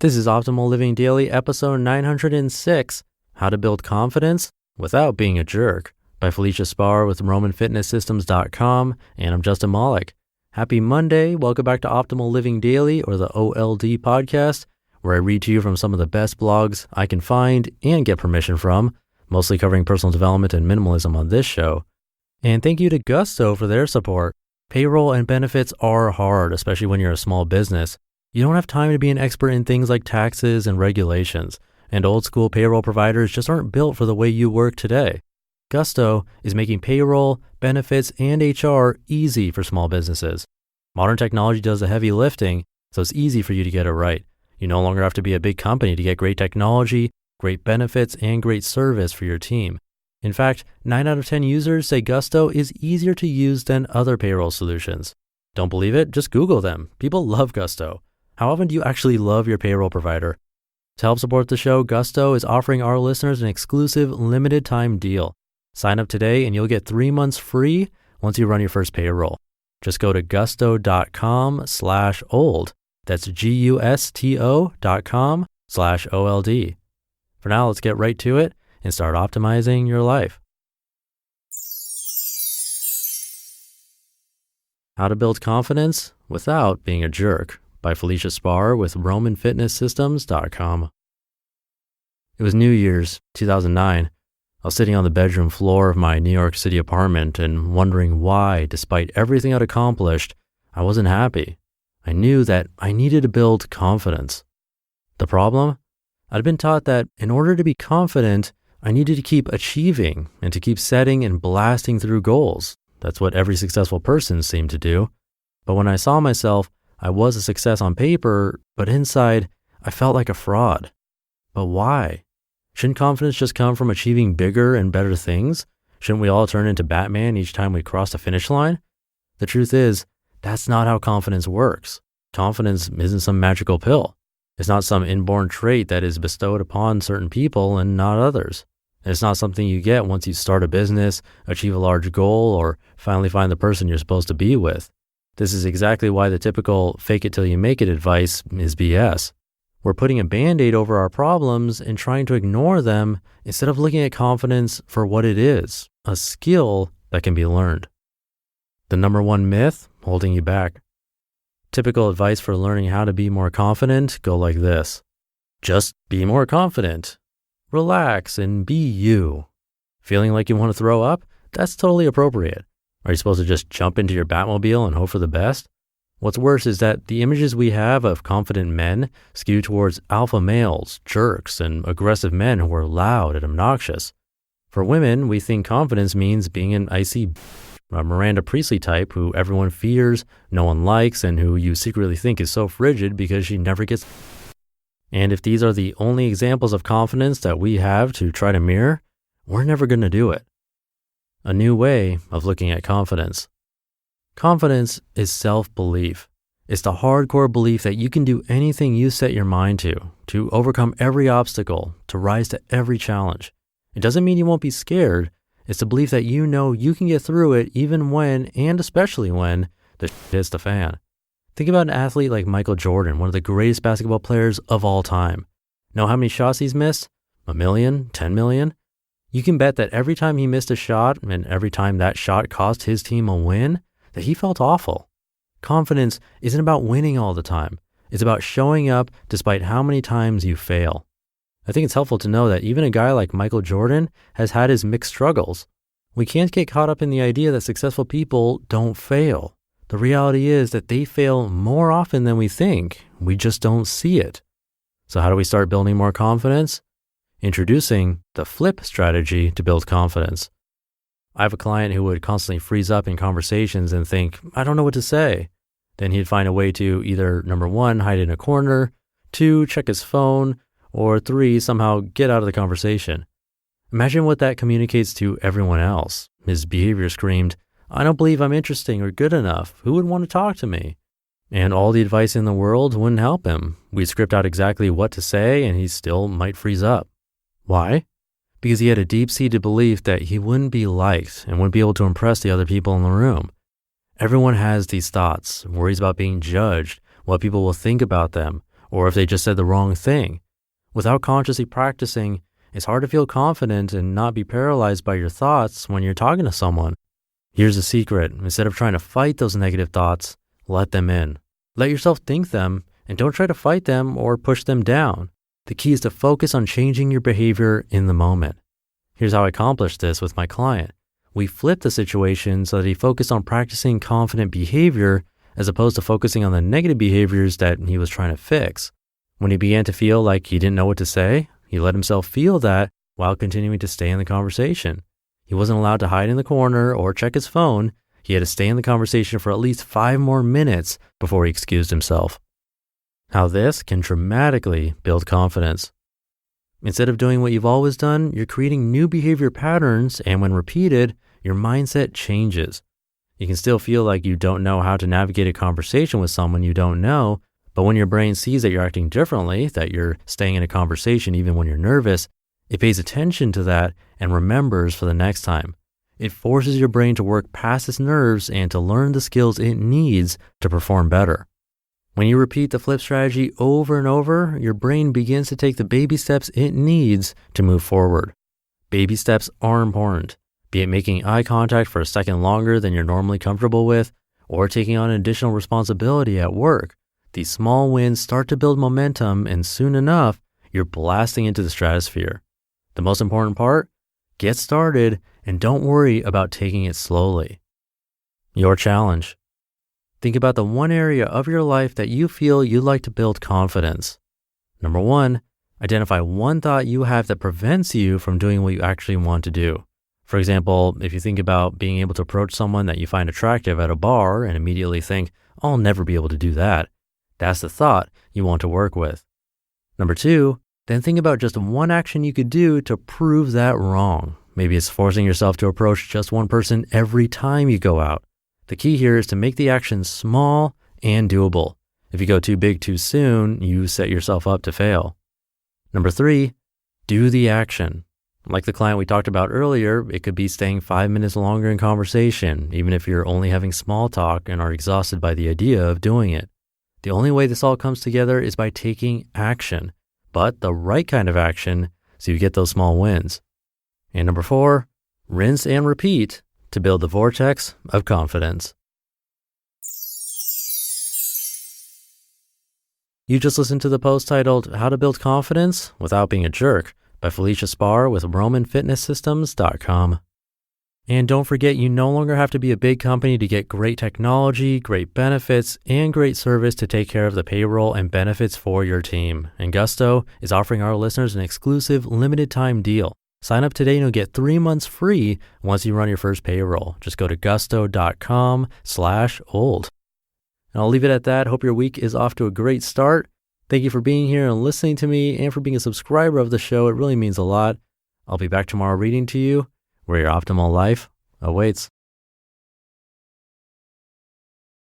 This is Optimal Living Daily, episode 906, How to Build Confidence Without Being a Jerk, by Felicia Spahr with RomanFitnessSystems.com, and I'm Justin Malik. Happy Monday. Welcome back to Optimal Living Daily, or the OLD podcast, where I read to you from some of the best blogs I can find and get permission from, mostly covering personal development and minimalism on this show. And thank you to Gusto for their support. Payroll and benefits are hard, especially when you're a small business. You don't have time to be an expert in things like taxes and regulations, and old school payroll providers just aren't built for the way you work today. Gusto is making payroll, benefits, and HR easy for small businesses. Modern technology does the heavy lifting, so it's easy for you to get it right. You no longer have to be a big company to get great technology, great benefits, and great service for your team. In fact, 9 out of 10 users say Gusto is easier to use than other payroll solutions. Don't believe it? Just Google them. People love Gusto. How often do you actually love your payroll provider? To help support the show, Gusto is offering our listeners an exclusive limited time deal. Sign up today and you'll get 3 months free once you run your first payroll. Just go to gusto.com/old. That's gusto.com/OLD. For now, let's get right to it and start optimizing your life. How to Build Confidence Without Being a Jerk, by Felicia Spahr with RomanFitnessSystems.com. It was New Year's, 2009. I was sitting on the bedroom floor of my New York City apartment and wondering why, despite everything I'd accomplished, I wasn't happy. I knew that I needed to build confidence. The problem? I'd been taught that in order to be confident, I needed to keep achieving and to keep setting and blasting through goals. That's what every successful person seemed to do. But when I saw myself, I was a success on paper, but inside, I felt like a fraud. But why? Shouldn't confidence just come from achieving bigger and better things? Shouldn't we all turn into Batman each time we cross the finish line? The truth is, that's not how confidence works. Confidence isn't some magical pill. It's not some inborn trait that is bestowed upon certain people and not others. And it's not something you get once you start a business, achieve a large goal, or finally find the person you're supposed to be with. This is exactly why the typical fake it till you make it advice is BS. We're putting a Band-Aid over our problems and trying to ignore them instead of looking at confidence for what it is, a skill that can be learned. The number one myth holding you back. Typical advice for learning how to be more confident go like this. Just be more confident. Relax and be you. Feeling like you want to throw up? That's totally appropriate. Are you supposed to just jump into your Batmobile and hope for the best? What's worse is that the images we have of confident men skew towards alpha males, jerks, and aggressive men who are loud and obnoxious. For women, we think confidence means being an icy, a Miranda Priestley type who everyone fears, no one likes, and who you secretly think is so frigid because she never gets. And if these are the only examples of confidence that we have to try to mirror, we're never going to do it. A new way of looking at confidence. Confidence is self-belief. It's the hardcore belief that you can do anything you set your mind to overcome every obstacle, to rise to every challenge. It doesn't mean you won't be scared. It's the belief that you know you can get through it even when, and especially when, the shit hits the fan. Think about an athlete like Michael Jordan, one of the greatest basketball players of all time. Know how many shots he's missed? 1 million? 10 million? You can bet that every time he missed a shot and every time that shot cost his team a win, that he felt awful. Confidence isn't about winning all the time. It's about showing up despite how many times you fail. I think it's helpful to know that even a guy like Michael Jordan has had his mixed struggles. We can't get caught up in the idea that successful people don't fail. The reality is that they fail more often than we think. We just don't see it. So how do we start building more confidence? Introducing the flip strategy to build confidence. I have a client who would constantly freeze up in conversations and think, I don't know what to say. Then he'd find a way to either, number 1, hide in a corner, 2, check his phone, or 3, somehow get out of the conversation. Imagine what that communicates to everyone else. His behavior screamed, I don't believe I'm interesting or good enough. Who would want to talk to me? And all the advice in the world wouldn't help him. We'd script out exactly what to say and he still might freeze up. Why? Because he had a deep-seated belief that he wouldn't be liked and wouldn't be able to impress the other people in the room. Everyone has these thoughts, worries about being judged, what people will think about them, or if they just said the wrong thing. Without consciously practicing, it's hard to feel confident and not be paralyzed by your thoughts when you're talking to someone. Here's the secret. Instead of trying to fight those negative thoughts, let them in. Let yourself think them and don't try to fight them or push them down. The key is to focus on changing your behavior in the moment. Here's how I accomplished this with my client. We flipped the situation so that he focused on practicing confident behavior as opposed to focusing on the negative behaviors that he was trying to fix. When he began to feel like he didn't know what to say, he let himself feel that while continuing to stay in the conversation. He wasn't allowed to hide in the corner or check his phone. He had to stay in the conversation for at least 5 more minutes before he excused himself. How this can dramatically build confidence. Instead of doing what you've always done, you're creating new behavior patterns, and when repeated, your mindset changes. You can still feel like you don't know how to navigate a conversation with someone you don't know, but when your brain sees that you're acting differently, that you're staying in a conversation even when you're nervous, it pays attention to that and remembers for the next time. It forces your brain to work past its nerves and to learn the skills it needs to perform better. When you repeat the flip strategy over and over, your brain begins to take the baby steps it needs to move forward. Baby steps are important, be it making eye contact for a second longer than you're normally comfortable with, or taking on an additional responsibility at work. These small wins start to build momentum, and soon enough, you're blasting into the stratosphere. The most important part? Get started and don't worry about taking it slowly. Your challenge. Think about the one area of your life that you feel you'd like to build confidence. Number 1, identify one thought you have that prevents you from doing what you actually want to do. For example, if you think about being able to approach someone that you find attractive at a bar and immediately think, I'll never be able to do that. That's the thought you want to work with. Number 2, then think about just one action you could do to prove that wrong. Maybe it's forcing yourself to approach just one person every time you go out. The key here is to make the action small and doable. If you go too big too soon, you set yourself up to fail. Number 3, do the action. Like the client we talked about earlier, it could be staying 5 minutes longer in conversation, even if you're only having small talk and are exhausted by the idea of doing it. The only way this all comes together is by taking action, but the right kind of action so you get those small wins. And number 4, rinse and repeat to build the vortex of confidence. You just listened to the post titled How to Build Confidence Without Being a Jerk by Felicia Spahr with RomanFitnessSystems.com. And don't forget, you no longer have to be a big company to get great technology, great benefits, and great service to take care of the payroll and benefits for your team. And Gusto is offering our listeners an exclusive limited time deal. Sign up today and you'll get 3 months free once you run your first payroll. Just go to gusto.com/old. And I'll leave it at that. Hope your week is off to a great start. Thank you for being here and listening to me and for being a subscriber of the show. It really means a lot. I'll be back tomorrow reading to you where your optimal life awaits.